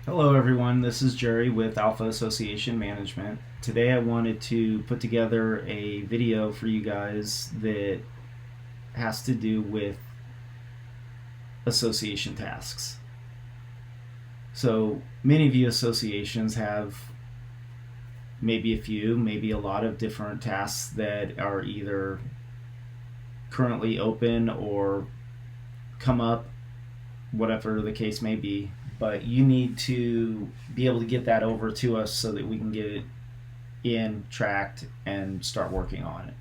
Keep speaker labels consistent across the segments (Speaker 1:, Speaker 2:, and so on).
Speaker 1: Hello everyone, this is Jerry with Alpha Association Management. Today I wanted to put together a video for you guys that has to do with association tasks. So many of you associations have maybe a few, maybe a lot of different tasks that are either currently open or come up, whatever the case may be. But you need to be able to get that over to us so that we can get it in, tracked, and start working on it.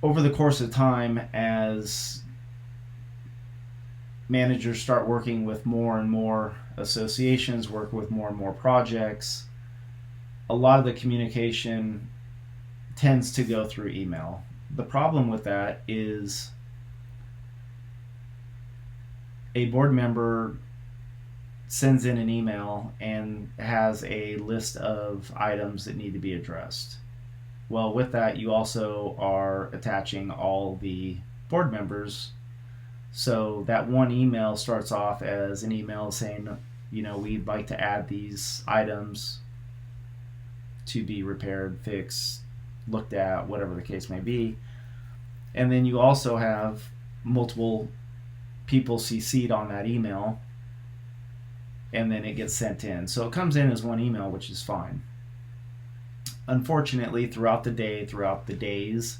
Speaker 1: Over the course of time, as managers start working with more and more associations, work with more and more projects, a lot of the communication tends to go through email. The problem with that is a board member sends in an email and has a list of items that need to be addressed. Well, with that, you also are attaching all the board members. So that one email starts off as an email saying, we'd like to add these items to be repaired, fixed, looked at, whatever the case may be. And then you also have multiple people CC'd on that email, and then it gets sent in. So it comes in as one email, which is fine. Unfortunately, throughout the days,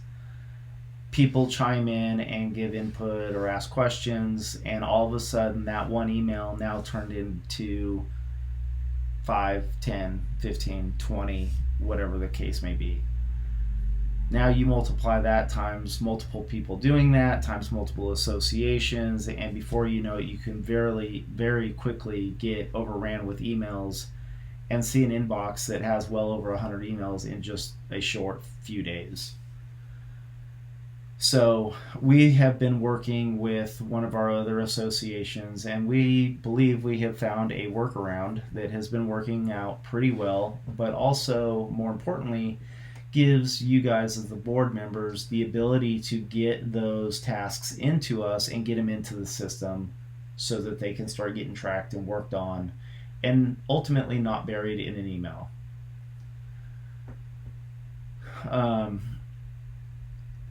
Speaker 1: people chime in and give input or ask questions, and all of a sudden that one email now turned into 5, 10, 15, 20, whatever the case may be. Now you multiply that times multiple people doing that, times multiple associations, and before you know it, you can very, very quickly get overran with emails and see an inbox that has well over 100 emails in just a short few days. So we have been working with one of our other associations, and we believe we have found a workaround that has been working out pretty well, but also, more importantly, gives you guys as the board members the ability to get those tasks into us and get them into the system so that they can start getting tracked and worked on and ultimately not buried in an email.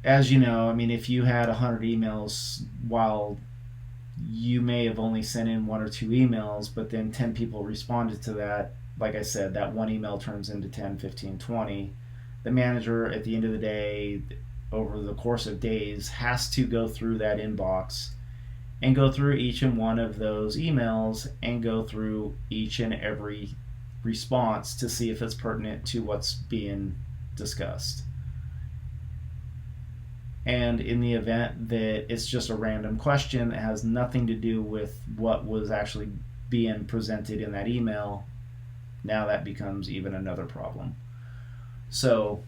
Speaker 1: As you know, if you had 100 emails, while you may have only sent in 1 or 2 emails, but then 10 people responded to that, like I said, that one email turns into 10, 15, 20. The manager, at the end of the day, over the course of days, has to go through that inbox and go through each and one of those emails and go through each and every response to see if it's pertinent to what's being discussed. And in the event that it's just a random question that has nothing to do with what was actually being presented in that email, now that becomes even another problem. So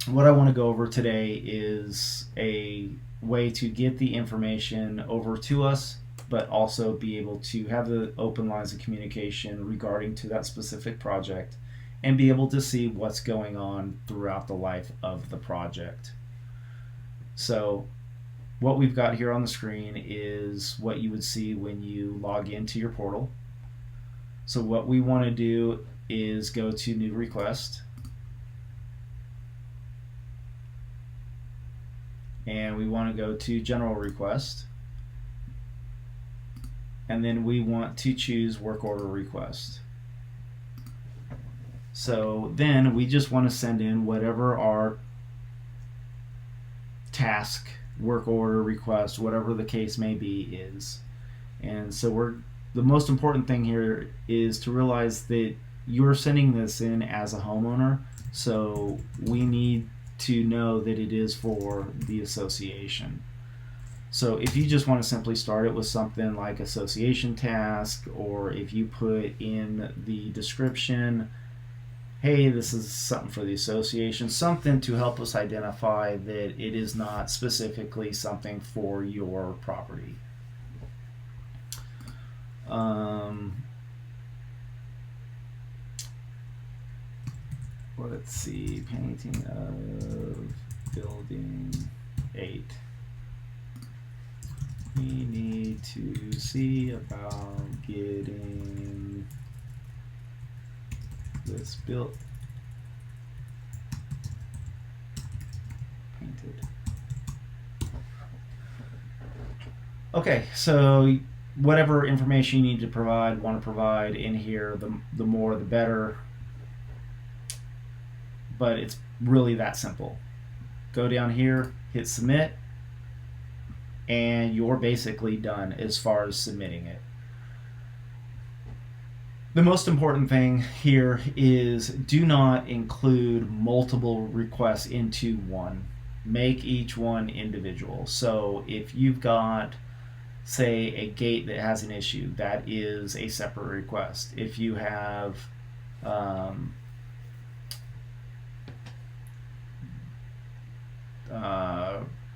Speaker 1: what I want to go over today is a way to get the information over to us, but also be able to have the open lines of communication regarding to that specific project and be able to see what's going on throughout the life of the project. So what we've got here on the screen is what you would see when you log into your portal. So what we want to do is go to New Request, and we want to go to General Request, and then we want to choose Work Order Request. So then we just want to send in whatever our task, work order, request, whatever the case may be is. And so the most important thing here is to realize that you're sending this in as a homeowner, so we need to know that it is for the association. So if you just want to simply start it with something like association task, or if you put in the description, hey, this is something for the association, something to help us identify that it is not specifically something for your property. Let's see, painting of building 8. We need to see about getting this built, painted. Okay, so whatever information you need to provide, want to provide in here, the more the better. But it's really that simple. Go down here, hit submit, and you're basically done as far as submitting it. The most important thing here is do not include multiple requests into one. Make each one individual. So if you've got, say, a gate that has an issue, that is a separate request. If you have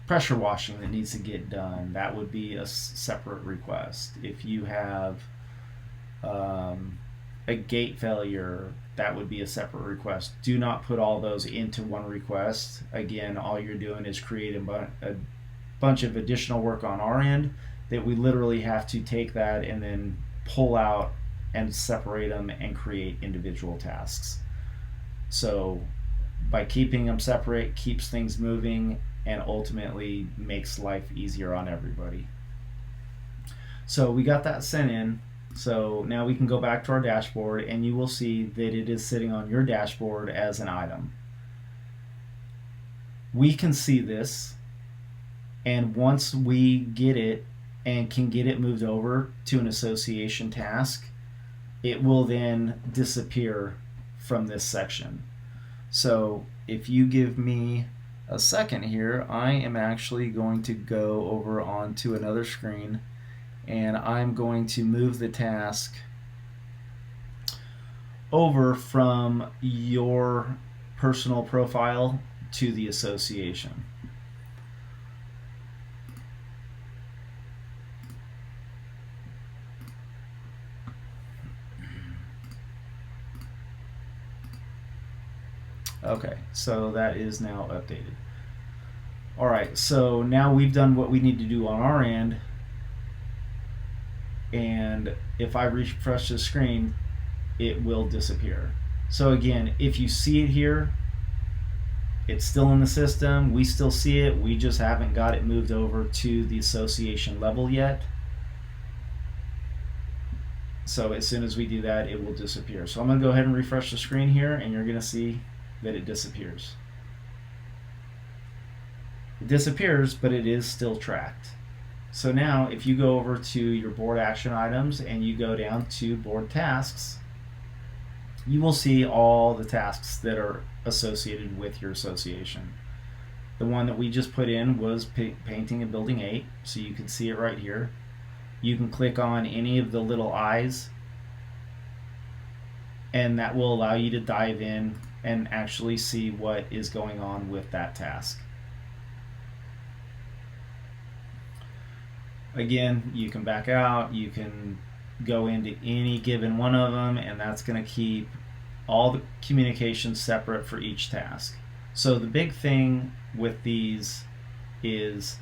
Speaker 1: pressure washing that needs to get done, that would be a separate request. If you have a gate failure, that would be a separate request. Do not put all those into one request. Again, all you're doing is creating a bunch of additional work on our end that we literally have to take that and then pull out and separate them and create individual tasks. So by keeping them separate, keeps things moving and ultimately makes life easier on everybody. So we got that sent in. So now we can go back to our dashboard and you will see that it is sitting on your dashboard as an item. We can see this, and once we get it and can get it moved over to an association task, it will then disappear from this section. So if you give me a second here, I am actually going to go over onto another screen and I'm going to move the task over from your personal profile to the association. Okay, so that is now updated. All right, so now we've done what we need to do on our end. And if I refresh the screen, it will disappear. So again, if you see it here, it's still in the system. We still see it. We just haven't got it moved over to the association level yet. So as soon as we do that, it will disappear. So I'm going to go ahead and refresh the screen here, and you're going to see that it disappears. It disappears, but it is still tracked. So now if you go over to your board action items and you go down to board tasks, you will see all the tasks that are associated with your association. The one that we just put in was painting a building 8, so you can see it right here. You can click on any of the little eyes and that will allow you to dive in and actually see what is going on with that task. Again, you can back out, you can go into any given one of them, and that's going to keep all the communications separate for each task. So the big thing with these is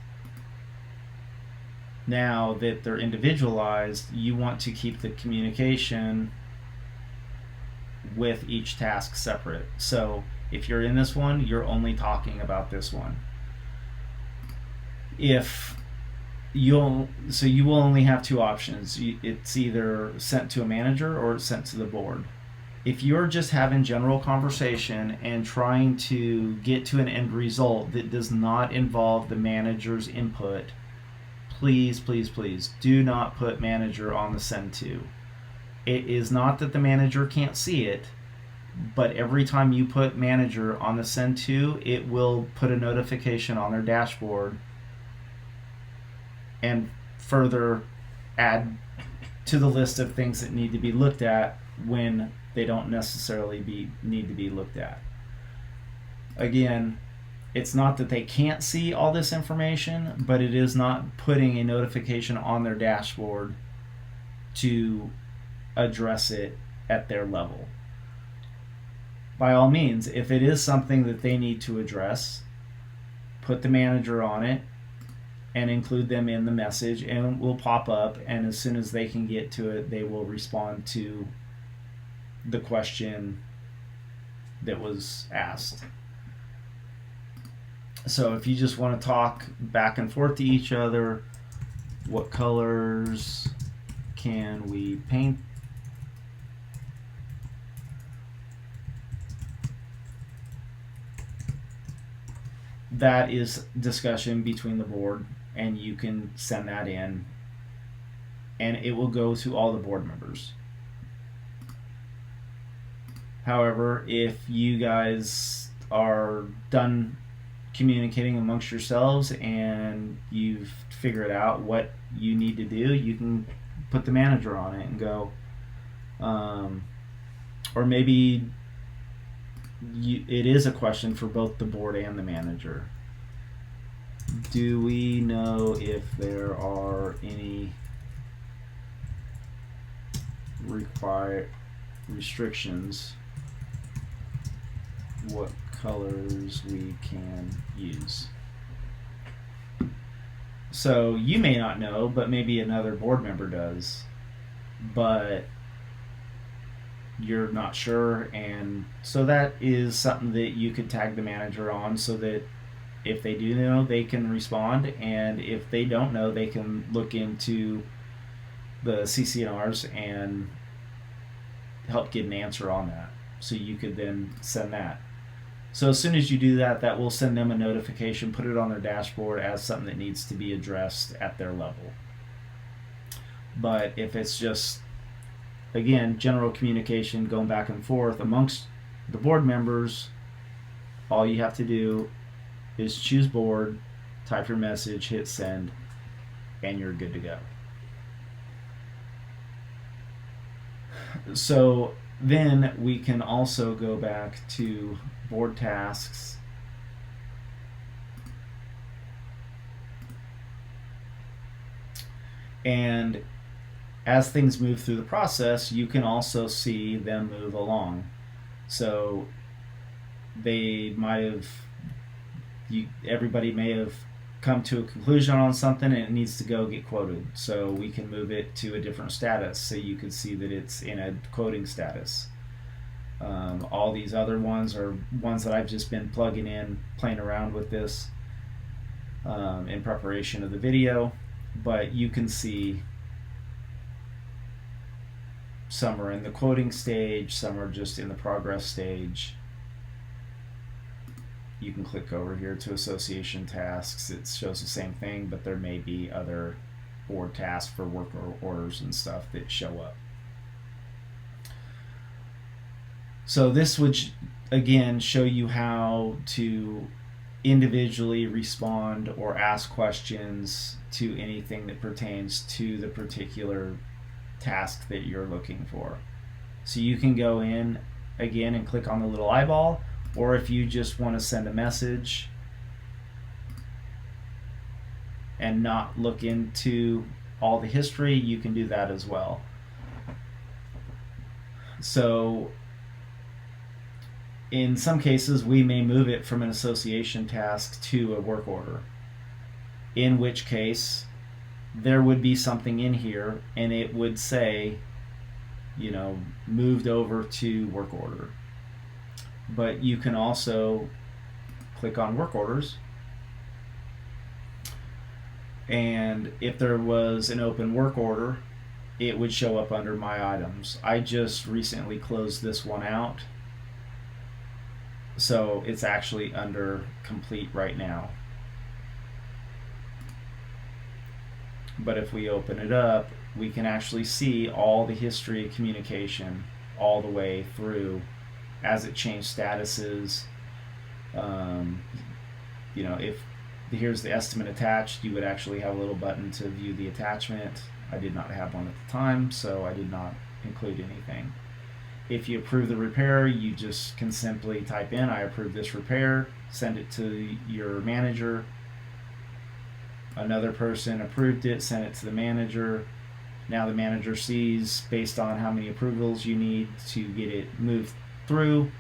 Speaker 1: now that they're individualized, you want to keep the communication with each task separate. So if you're in this one, you're only talking about this one. You will only have two options. It's either sent to a manager or it's sent to the board. If you're just having general conversation and trying to get to an end result that does not involve the manager's input, please, please, please do not put manager on the send to. It is not that the manager can't see it, but every time you put manager on the send to, it will put a notification on their dashboard and further add to the list of things that need to be looked at when they don't necessarily need to be looked at. Again, it's not that they can't see all this information, but it is not putting a notification on their dashboard to address it at their level. By all means, if it is something that they need to address, put the manager on it, and include them in the message, and it will pop up, and as soon as they can get to it, they will respond to the question that was asked. So if you just want to talk back and forth to each other, what colors can we paint? That is discussion between the board, and you can send that in, and it will go to all the board members. However, if you guys are done communicating amongst yourselves and you've figured out what you need to do, you can put the manager on it and go, or maybe it is a question for both the board and the manager. Do we know if there are any restrictions what colors we can use? So you may not know, but maybe another board member does, but you're not sure, and so that is something that you could tag the manager on, so that if they do know, they can respond, and if they don't know, they can look into the CC&Rs and help get an answer on that. So you could then send that. So as soon as you do that, that will send them a notification, put it on their dashboard as something that needs to be addressed at their level. But if it's just, again, general communication going back and forth amongst the board members, all you have to do is choose board, type your message, hit send, and you're good to go. So then we can also go back to board tasks, and as things move through the process, you can also see them move along. So they might have, everybody may have come to a conclusion on something and it needs to go get quoted. So we can move it to a different status, so you can see that it's in a quoting status. All these other ones are ones that I've just been plugging in, playing around with this in preparation of the video, but you can see some are in the quoting stage, some are just in the progress stage. You can click over here to association tasks. It shows the same thing, but there may be other board tasks for work orders and stuff that show up. So this would, again, show you how to individually respond or ask questions to anything that pertains to the particular task that you're looking for. So you can go in again and click on the little eyeball, or if you just want to send a message and not look into all the history, you can do that as well. So in some cases, we may move it from an association task to a work order, in which case there would be something in here and it would say, you know, moved over to work order. But you can also click on work orders, and if there was an open work order, it would show up under my items. I just recently closed this one out, so it's actually under complete right now. But if we open it up, we can actually see all the history of communication all the way through as it changed statuses. You know, if here's the estimate attached, you would actually have a little button to view the attachment. I did not have one at the time, so I did not include anything. If you approve the repair, you just can simply type in, I approve this repair, send it to your manager. Another person approved it, sent it to the manager. Now the manager sees, based on how many approvals you need to get it moved through,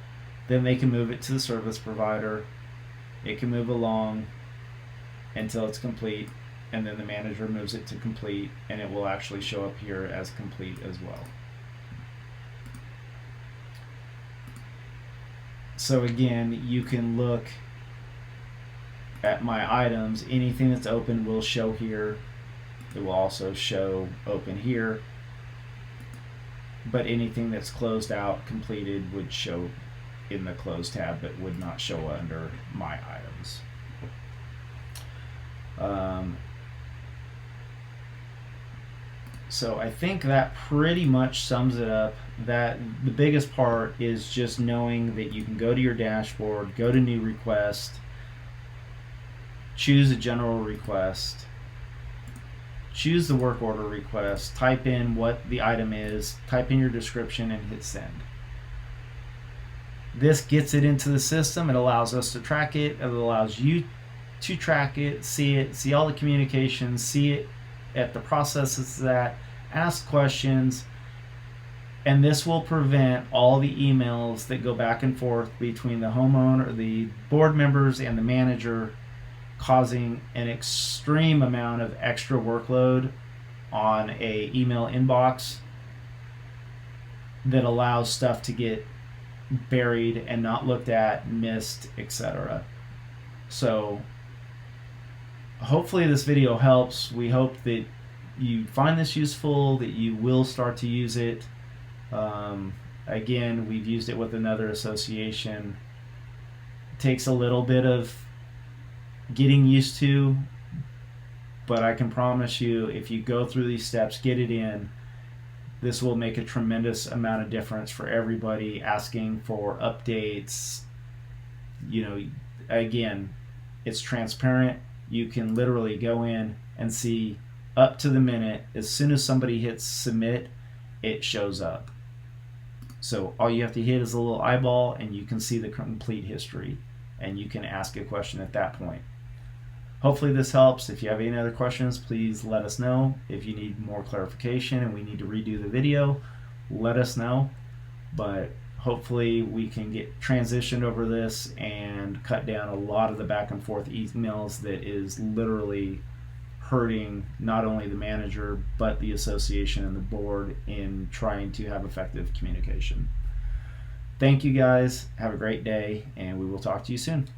Speaker 1: then they can move it to the service provider. It can move along until it's complete, and then the manager moves it to complete, and it will actually show up here as complete as well. So again, you can look at my items. Anything that's open will show here. It will also show open here. But anything that's closed out, completed, would show in the close tab, but would not show under my items. So I think that pretty much sums it up. That the biggest part is just knowing that you can go to your dashboard, go to new request, choose a general request, choose the work order request, type in what the item is, type in your description, and hit send. This gets it into the system. It allows us to track it. It allows you to track it, see all the communications, see it at the processes that, ask questions, and this will prevent all the emails that go back and forth between the homeowner, the board members, and the manager, causing an extreme amount of extra workload on a email inbox that allows stuff to get buried and not looked at, missed, etc. So hopefully this video helps. We hope that you find this useful, that you will start to use it. Again, we've used it with another association. It takes a little bit of getting used to, but I can promise you, if you go through these steps, get it in, this will make a tremendous amount of difference for everybody asking for updates. You know, again, it's transparent. You can literally go in and see up to the minute. As soon as somebody hits submit, it shows up. So all you have to hit is a little eyeball and you can see the complete history, and you can ask a question at that point. Hopefully this helps. If you have any other questions, please let us know. If you need more clarification and we need to redo the video, let us know. But hopefully we can get transitioned over this and cut down a lot of the back and forth emails that is literally hurting not only the manager but the association and the board in trying to have effective communication. Thank you guys. Have a great day, and we will talk to you soon.